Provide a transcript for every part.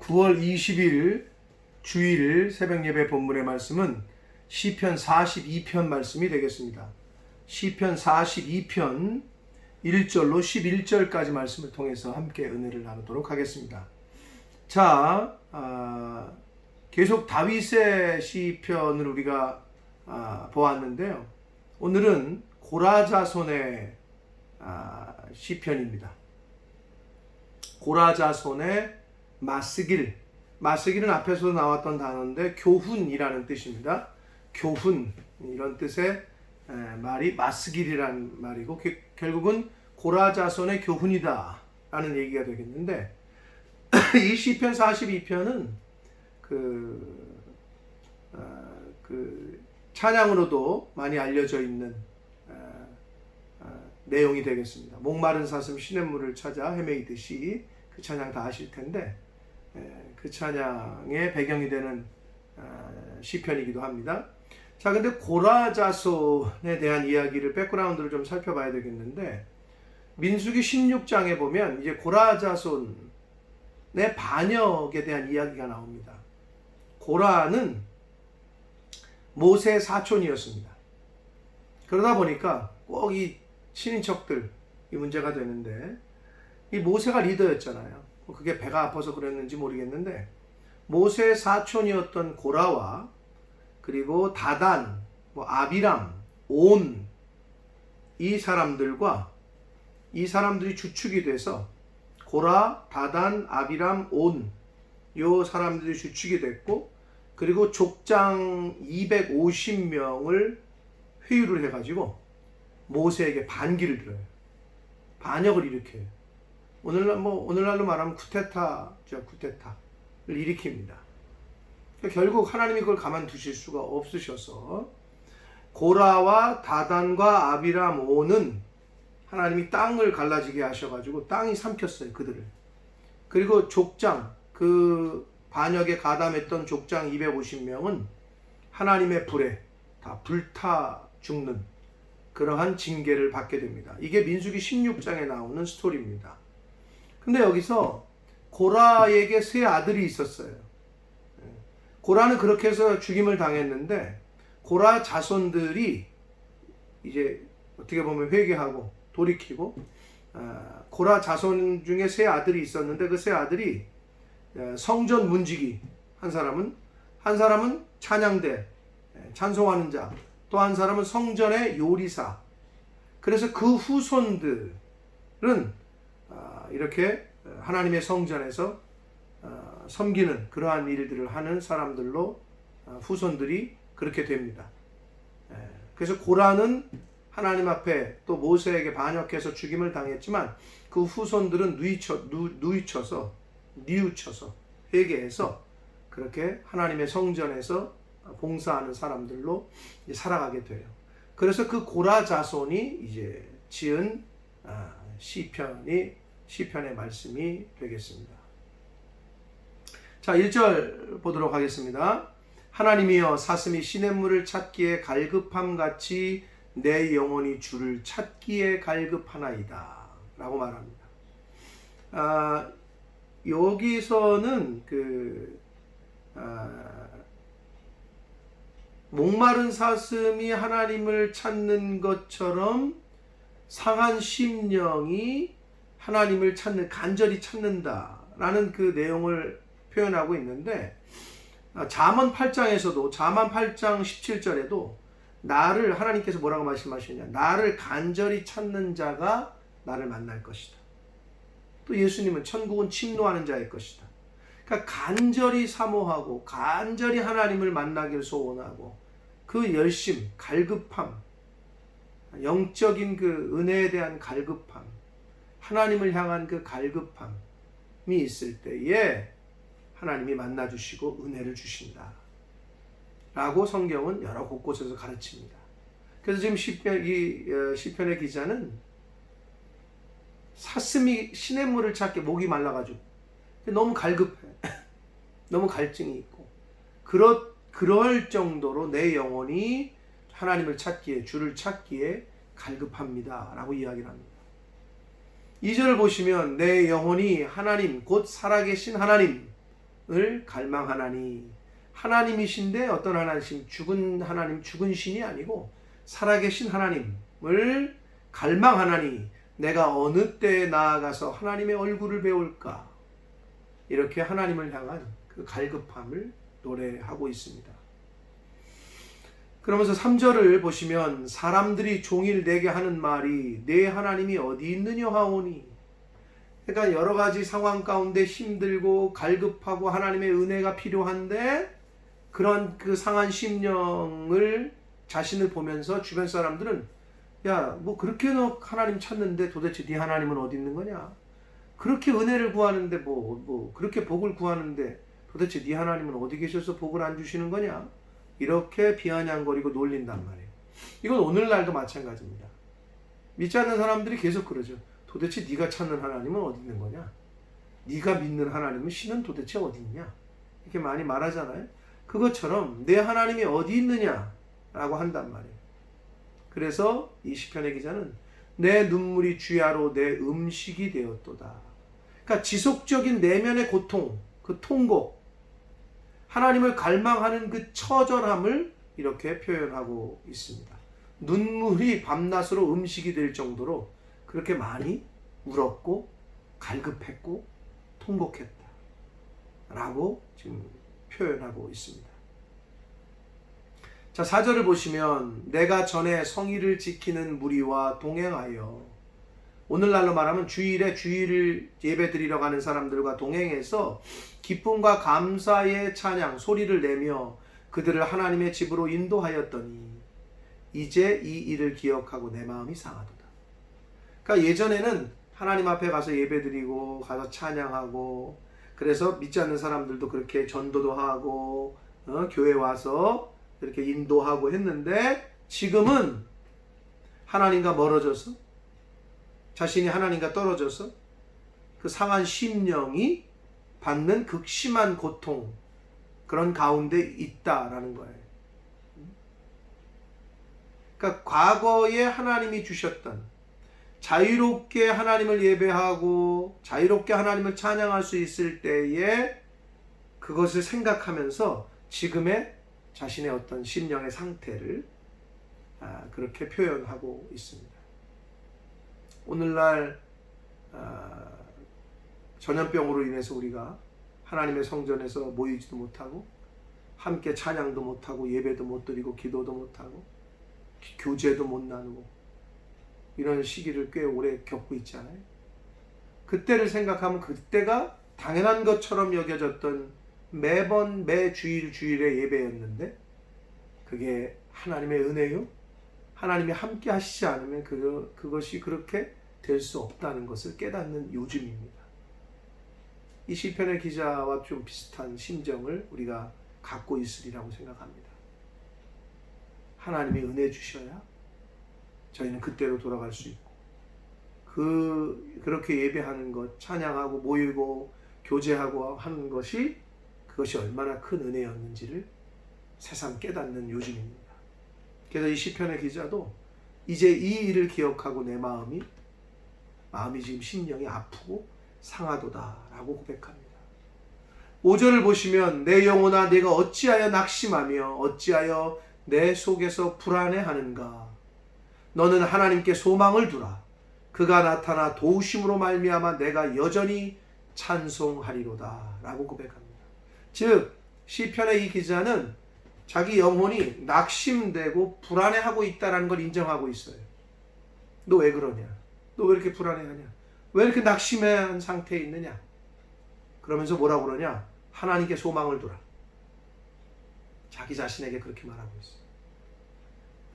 9월 20일 주일 새벽예배 본문의 말씀은 시편 42편 말씀이 되겠습니다. 시편 42편 1절로 11절까지 말씀을 통해서 함께 은혜를 나누도록 하겠습니다. 자, 계속 다윗의 시편을 우리가 보았는데요. 오늘은 고라자손의 시편입니다. 고라자손의 마스길은 앞에서 나왔던 단어인데 교훈이라는 뜻입니다. 교훈, 이런 뜻의 말이 마스길이라는 말이고 결국은 고라자손의 교훈이다 라는 얘기가 되겠는데 이 시편 42편은 찬양으로도 많이 알려져 있는 내용이 되겠습니다. 목마른 사슴 시냇물을 찾아 헤매이듯이 그 찬양 다 아실 텐데 그 찬양의 배경이 되는 시편이기도 합니다. 자, 근데 고라자손에 대한 이야기를 백그라운드를 좀 살펴봐야 되겠는데 민수기 16장에 보면 이제 고라자손의 반역에 대한 이야기가 나옵니다. 고라는 모세의 사촌이었습니다. 그러다 보니까 꼭 이 친인척들 이 문제가 되는데 이 모세가 리더였잖아요. 그게 배가 아파서 그랬는지 모르겠는데 모세의 사촌이었던 고라와 그리고 다단, 아비람, 온 이 사람들이 주축이 돼서 고라, 다단, 아비람, 온 요 사람들이 주축이 됐고 그리고 족장 250명을 회유를 해가지고 모세에게 반기를 들어요. 반역을 일으켜요. 오늘날로 말하면 쿠데타죠. 쿠데타를 일으킵니다. 결국 하나님이 그걸 가만두실 수가 없으셔서 고라와 다단과 아비람 온은 하나님이 땅을 갈라지게 하셔가지고 땅이 삼켰어요. 그들을. 그리고 족장, 그 반역에 가담했던 족장 250명은 하나님의 불에 다 불타 죽는 그러한 징계를 받게 됩니다. 이게 민수기 16장에 나오는 스토리입니다. 근데 여기서 고라에게 세 아들이 있었어요. 고라는 그렇게 해서 죽임을 당했는데 고라 자손들이 이제 어떻게 보면 회개하고 돌이키고 고라 자손 중에 세 아들이 있었는데 그 세 아들이 성전 문지기 한 사람은 찬양대 찬송하는 자 또 한 사람은 성전의 요리사. 그래서 그 후손들은 이렇게 하나님의 성전에서 섬기는 그러한 일들을 하는 사람들로 후손들이 그렇게 됩니다. 그래서 고라는 하나님 앞에 또 모세에게 반역해서 죽임을 당했지만 그 후손들은 뉘우쳐서 회개해서 그렇게 하나님의 성전에서 봉사하는 사람들로 살아가게 돼요. 그래서 그 고라 자손이 이제 지은 시편의 말씀이 되겠습니다. 자, 1절 보도록 하겠습니다. 하나님이여 사슴이 시냇물을 찾기에 갈급함같이 내 영혼이 주를 찾기에 갈급하나이다 라고 말합니다. 여기서는 목마른 사슴이 하나님을 찾는 것처럼 상한 심령이 하나님을 간절히 찾는다라는 그 내용을 표현하고 있는데 잠언 8장에서도 잠언 8장 17절에도 나를 하나님께서 뭐라고 말씀하시냐 나를 간절히 찾는 자가 나를 만날 것이다. 또 예수님은 천국은 침노하는 자의 것이다. 그러니까 간절히 사모하고 간절히 하나님을 만나길 소원하고 그 열심, 갈급함, 영적인 그 은혜에 대한 갈급함, 하나님을 향한 그 갈급함이 있을 때에 하나님이 만나주시고 은혜를 주신다 라고 성경은 여러 곳곳에서 가르칩니다. 그래서 지금 시편의 기자는 사슴이 시냇물을 찾게 목이 말라가지고 너무 갈급해. 너무 갈증이 있고 그럴 정도로 내 영혼이 하나님을 찾기에 주를 찾기에 갈급합니다 라고 이야기를 합니다. 2절을 보시면 내 영혼이 하나님 곧 살아계신 하나님 갈망하나니. 하나님이신데 어떤 하나님? 죽은 하나님, 죽은 신이 아니고 살아계신 하나님을 갈망하나니 내가 어느 때에 나아가서 하나님의 얼굴을 배울까? 이렇게 하나님을 향한 그 갈급함을 노래하고 있습니다. 그러면서 3절을 보시면 사람들이 종일 내게 하는 말이 내 하나님이 어디 있느냐 하오니. 그러니까 여러 가지 상황 가운데 힘들고 갈급하고 하나님의 은혜가 필요한데 그런 그 상한 심령을 자신을 보면서 주변 사람들은 야, 뭐 그렇게 너 하나님 찾는데 도대체 네 하나님은 어디 있는 거냐? 그렇게 은혜를 구하는데 뭐 그렇게 복을 구하는데 도대체 네 하나님은 어디 계셔서 복을 안 주시는 거냐? 이렇게 비아냥거리고 놀린단 말이에요. 이건 오늘날도 마찬가지입니다. 믿지 않는 사람들이 계속 그러죠. 도대체 네가 찾는 하나님은 어디 있는 거냐? 네가 믿는 하나님은 신은 도대체 어디 있냐? 이렇게 많이 말하잖아요. 그것처럼 내 하나님이 어디 있느냐라고 한단 말이에요. 그래서 이 시편의 기자는 내 눈물이 주야로 내 음식이 되었도다. 그러니까 지속적인 내면의 고통, 그 통곡, 하나님을 갈망하는 그 처절함을 이렇게 표현하고 있습니다. 눈물이 밤낮으로 음식이 될 정도로 그렇게 많이 울었고 갈급했고 통곡했다 라고 지금 표현하고 있습니다. 자, 4절을 보시면 내가 전에 성의를 지키는 무리와 동행하여, 오늘날로 말하면 주일에 주일을 예배드리러 가는 사람들과 동행해서 기쁨과 감사의 찬양 소리를 내며 그들을 하나님의 집으로 인도하였더니 이제 이 일을 기억하고 내 마음이 상하도다. 그러니까 예전에는 하나님 앞에 가서 예배드리고 가서 찬양하고, 그래서 믿지 않는 사람들도 그렇게 전도도 하고 교회 와서 이렇게 인도하고 했는데, 지금은 하나님과 멀어져서, 자신이 하나님과 떨어져서 그 상한 심령이 받는 극심한 고통, 그런 가운데 있다라는 거예요. 그러니까 과거에 하나님이 주셨던 자유롭게 하나님을 예배하고 자유롭게 하나님을 찬양할 수 있을 때에 그것을 생각하면서 지금의 자신의 어떤 심령의 상태를 그렇게 표현하고 있습니다. 오늘날 전염병으로 인해서 우리가 하나님의 성전에서 모이지도 못하고 함께 찬양도 못하고 예배도 못 드리고 기도도 못하고 교제도 못 나누고 이런 시기를 꽤 오래 겪고 있잖아요. 그때를 생각하면 그때가 당연한 것처럼 여겨졌던 매번 매 주일의 예배였는데 그게 하나님의 은혜요? 하나님이 함께 하시지 않으면 그것이 그렇게 될 수 없다는 것을 깨닫는 요즘입니다. 이 시편의 기자와 좀 비슷한 심정을 우리가 갖고 있으리라고 생각합니다. 하나님이 은혜 주셔야 저희는 그때로 돌아갈 수 있고, 그렇게 예배하는 것, 찬양하고 모이고 교제하고 하는 것이 그것이 얼마나 큰 은혜였는지를 새삼 깨닫는 요즘입니다. 그래서 이 시편의 기자도 이제 이 일을 기억하고 내 마음이 지금 심령이 아프고 상하도다라고 고백합니다. 5절을 보시면 내 영혼아 내가 어찌하여 낙심하며 어찌하여 내 속에서 불안해하는가. 너는 하나님께 소망을 두라. 그가 나타나 도우심으로 말미암아 내가 여전히 찬송하리로다 라고 고백합니다. 즉 시편의 이 기자는 자기 영혼이 낙심되고 불안해하고 있다는 걸 인정하고 있어요. 너 왜 그러냐? 너 왜 이렇게 불안해하냐? 왜 이렇게 낙심한 상태에 있느냐? 그러면서 뭐라고 그러냐? 하나님께 소망을 두라. 자기 자신에게 그렇게 말하고 있어요.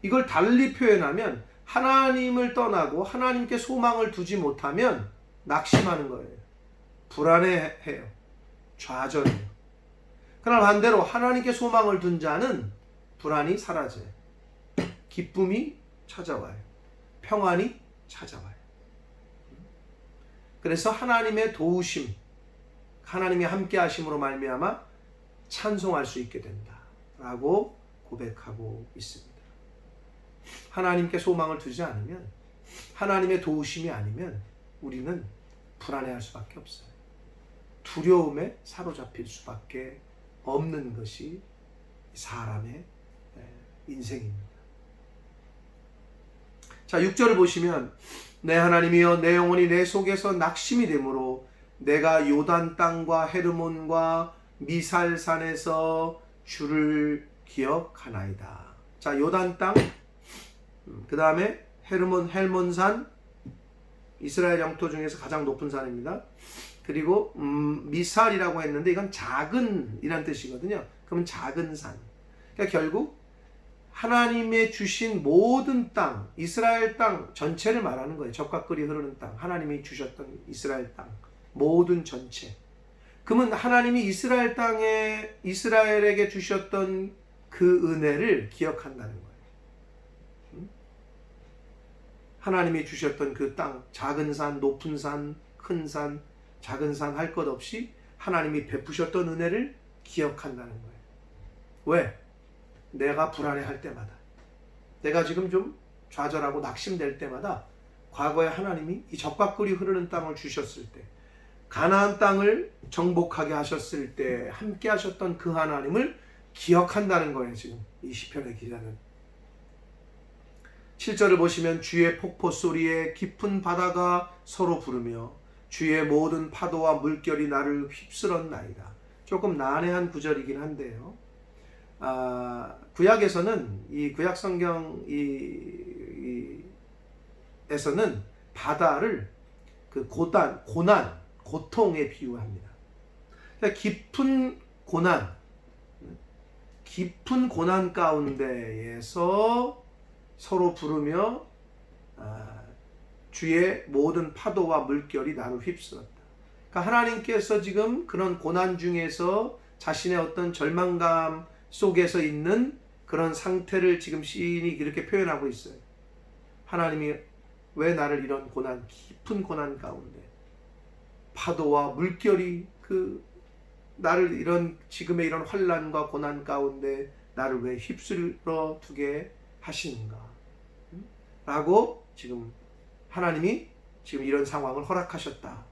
이걸 달리 표현하면 하나님을 떠나고 하나님께 소망을 두지 못하면 낙심하는 거예요. 불안해해요. 좌절해요. 그러나 반대로 하나님께 소망을 둔 자는 불안이 사라져요. 기쁨이 찾아와요. 평안이 찾아와요. 그래서 하나님의 도우심, 하나님이 함께 하심으로 말미암아 찬송할 수 있게 된다라고 고백하고 있습니다. 하나님께 소망을 두지 않으면, 하나님의 도우심이 아니면 우리는 불안해할 수밖에 없어요. 두려움에 사로잡힐 수밖에 없는 것이 사람의 인생입니다. 자, 6절을 보시면 내 하나님이여 내 영혼이 내 속에서 낙심이 되므로 내가 요단 땅과 헤르몬과 미살산에서 주를 기억하나이다. 자, 요단 땅, 그 다음에 헬몬산, 이스라엘 영토 중에서 가장 높은 산입니다. 그리고 미살이라고 했는데 이건 작은 이란 뜻이거든요. 그러면 작은 산. 그러니까 결국 하나님의 주신 모든 땅, 이스라엘 땅 전체를 말하는 거예요. 젖과 꿀이 흐르는 땅, 하나님이 주셨던 이스라엘 땅 모든 전체. 그러면 하나님이 이스라엘 땅에 이스라엘에게 주셨던 그 은혜를 기억한다는 거예요. 하나님이 주셨던 그 땅, 작은 산, 높은 산, 큰 산, 작은 산 할 것 없이 하나님이 베푸셨던 은혜를 기억한다는 거예요. 왜? 내가 불안해할 때마다, 내가 지금 좀 좌절하고 낙심될 때마다 과거에 하나님이 이 젖과 꿀이 흐르는 땅을 주셨을 때, 가나안 땅을 정복하게 하셨을 때 함께 하셨던 그 하나님을 기억한다는 거예요. 지금 이 시편의 기자는 7절을 보시면 주의 폭포 소리에 깊은 바다가 서로 부르며 주의 모든 파도와 물결이 나를 휩쓸었나이다. 조금 난해한 구절이긴 한데요. 구약에서는 이 구약 성경 에서는 바다를 그 고난, 고통에 비유합니다. 그러니까 깊은 고난 가운데에서 서로 부르며 주의 모든 파도와 물결이 나를 휩쓸었다. 그러니까 하나님께서 지금 그런 고난 중에서 자신의 어떤 절망감 속에서 있는 그런 상태를 지금 시인이 이렇게 표현하고 있어요. 하나님이 왜 나를 이런 고난, 깊은 고난 가운데 파도와 물결이 나를 이런 지금의 이런 환난과 고난 가운데 나를 왜 휩쓸어 두게 하시는가? 라고 지금 하나님이 지금 이런 상황을 허락하셨다.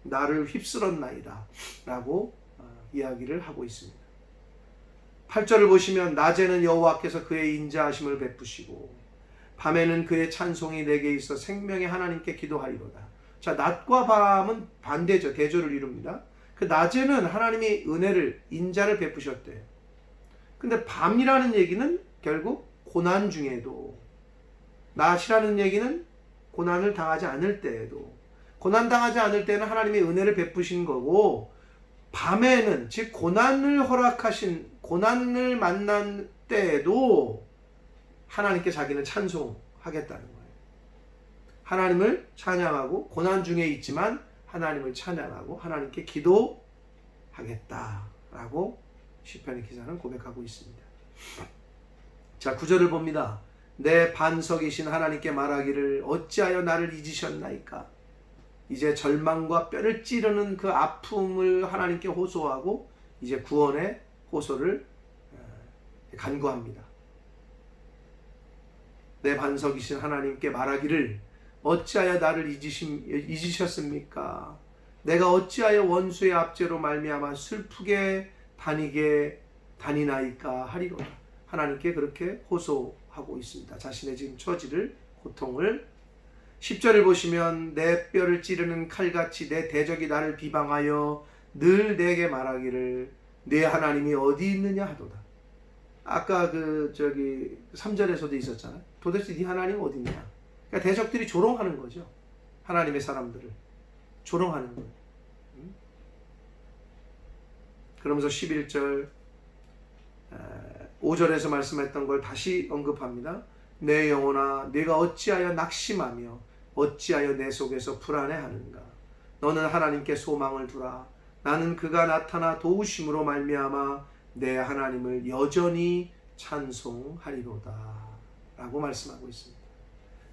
나를 휩쓸었나이다. 라고 이야기를 하고 있습니다. 8절을 보시면 낮에는 여호와께서 그의 인자하심을 베푸시고 밤에는 그의 찬송이 내게 있어 생명의 하나님께 기도하리로다. 자, 낮과 밤은 반대죠. 대조를 이룹니다. 그 낮에는 하나님이 은혜를, 인자를 베푸셨대요. 근데 밤이라는 얘기는 결국 고난 중에도, 낮이라는 얘기는 고난을 당하지 않을 때에도, 고난 당하지 않을 때는 하나님의 은혜를 베푸신 거고, 밤에는 즉 고난을 허락하신, 고난을 만난 때에도 하나님께 자기는 찬송하겠다는 거예요. 하나님을 찬양하고, 고난 중에 있지만 하나님을 찬양하고 하나님께 기도하겠다라고 시편의 기자는 고백하고 있습니다. 자, 9절을 봅니다. 내 반석이신 하나님께 말하기를 어찌하여 나를 잊으셨나이까. 이제 절망과 뼈를 찌르는 그 아픔을 하나님께 호소하고 이제 구원의 호소를 간구합니다. 내 반석이신 하나님께 말하기를 어찌하여 나를 잊으셨습니까? 내가 어찌하여 원수의 압제로 말미암아 슬프게 다니나이까 하리로다. 하나님께 그렇게 호소하고 있습니다. 자신의 지금 처지를, 고통을. 10절을 보시면 내 뼈를 찌르는 칼같이 내 대적이 나를 비방하여 늘 내게 말하기를 내 하나님이 어디 있느냐 하도다. 아까 3절에서도 있었잖아요. 도대체 네 하나님 어디 있냐? 그러니까 대적들이 조롱하는 거죠. 하나님의 사람들을 조롱하는 거예요. 그러면서 11절 5절에서 말씀했던 걸 다시 언급합니다. 내 영혼아 네가 어찌하여 낙심하며 어찌하여 내 속에서 불안해하는가. 너는 하나님께 소망을 두라. 나는 그가 나타나 도우심으로 말미암아 내 하나님을 여전히 찬송하리로다 라고 말씀하고 있습니다.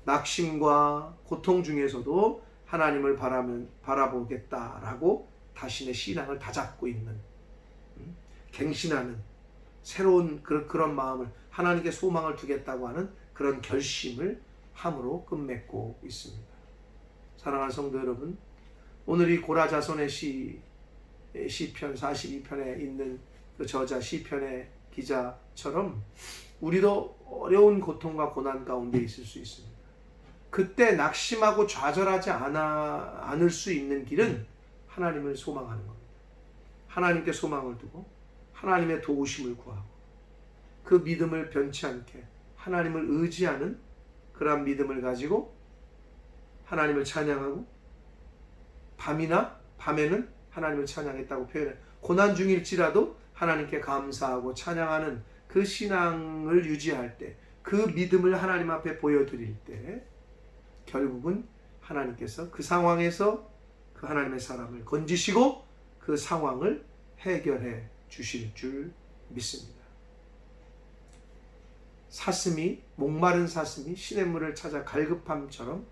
낙심과 고통 중에서도 하나님을 바라보겠다라고 자신의 신앙을 다잡고 있는, 갱신하는 새로운 그런 마음을, 하나님께 소망을 두겠다고 하는 그런 결심을 함으로 끝맺고 있습니다. 사랑하는 성도 여러분, 오늘 이 고라자손의 시 시편 42편에 있는 그 저자 시편의 기자처럼 우리도 어려운 고통과 고난 가운데 있을 수 있습니다. 그때 낙심하고 좌절하지 않을 수 있는 길은 하나님을 소망하는 겁니다. 하나님께 소망을 두고 하나님의 도우심을 구하고 그 믿음을 변치 않게 하나님을 의지하는 그러한 믿음을 가지고 하나님을 찬양하고 밤에는 하나님을 찬양했다고 표현해. 고난 중일지라도 하나님께 감사하고 찬양하는 그 신앙을 유지할 때, 그 믿음을 하나님 앞에 보여드릴 때 결국은 하나님께서 그 상황에서 그 하나님의 사람을 건지시고 그 상황을 해결해 주실 줄 믿습니다. 목마른 사슴이 시냇물을 찾아 갈급함처럼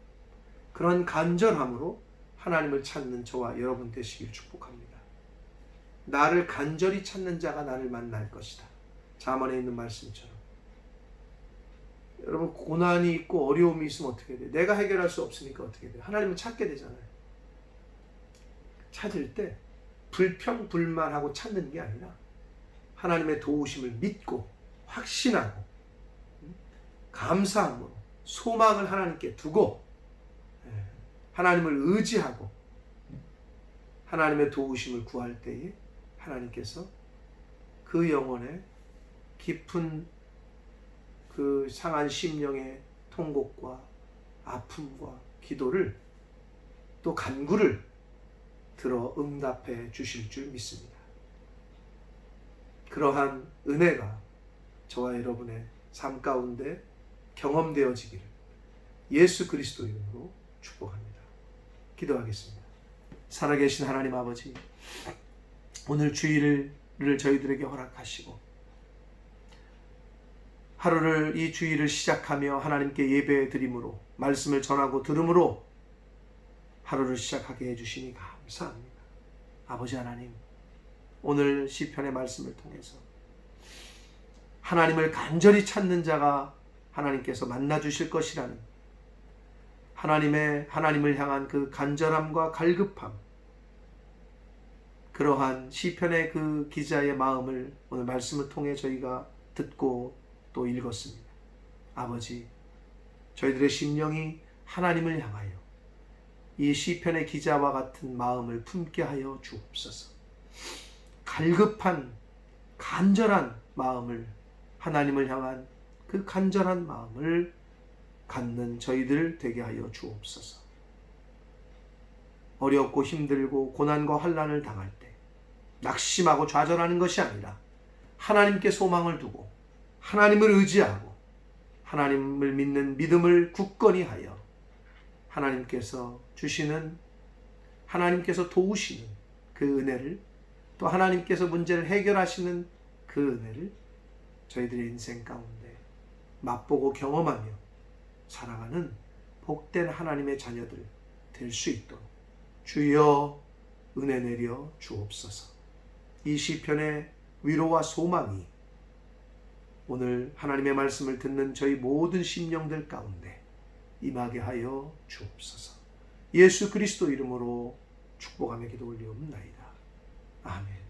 그런 간절함으로 하나님을 찾는 저와 여러분 되시길 축복합니다. 나를 간절히 찾는 자가 나를 만날 것이다. 잠언에 있는 말씀처럼. 여러분, 고난이 있고 어려움이 있으면 어떻게 돼요? 내가 해결할 수 없으니까 어떻게 돼요? 하나님을 찾게 되잖아요. 찾을 때 불평불만하고 찾는 게 아니라 하나님의 도우심을 믿고 확신하고 감사함으로 소망을 하나님께 두고 하나님을 의지하고 하나님의 도우심을 구할 때에 하나님께서 그 영혼의 깊은 그 상한 심령의 통곡과 아픔과 기도를 또 간구를 들어 응답해 주실 줄 믿습니다. 그러한 은혜가 저와 여러분의 삶 가운데 경험되어지기를 예수 그리스도 이름으로 축복합니다. 기도하겠습니다. 살아계신 하나님 아버지, 오늘 주일을 저희들에게 허락하시고 하루를 이 주일을 시작하며 하나님께 예배 드림으로 말씀을 전하고 들음으로 하루를 시작하게 해주시니 감사합니다. 아버지 하나님, 오늘 시편의 말씀을 통해서 하나님을 간절히 찾는 자가 하나님께서 만나주실 것이라는 하나님을 향한 그 간절함과 갈급함, 그러한 시편의 그 기자의 마음을 오늘 말씀을 통해 저희가 듣고 또 읽었습니다. 아버지, 저희들의 심령이 하나님을 향하여 이 시편의 기자와 같은 마음을 품게 하여 주옵소서. 갈급한 간절한 마음을, 하나님을 향한 그 간절한 마음을 갖는 저희들 되게 하여 주옵소서. 어렵고 힘들고 고난과 환난을 당할 때 낙심하고 좌절하는 것이 아니라 하나님께 소망을 두고 하나님을 의지하고 하나님을 믿는 믿음을 굳건히 하여 하나님께서 주시는, 하나님께서 도우시는 그 은혜를, 또 하나님께서 문제를 해결하시는 그 은혜를 저희들의 인생 가운데 맛보고 경험하며 살아가는 복된 하나님의 자녀들 될 수 있도록 주여 은혜 내려 주옵소서. 이 시편의 위로와 소망이 오늘 하나님의 말씀을 듣는 저희 모든 심령들 가운데 임하게 하여 주옵소서. 예수 그리스도 이름으로 축복하며 기도 올리옵나이다. 아멘.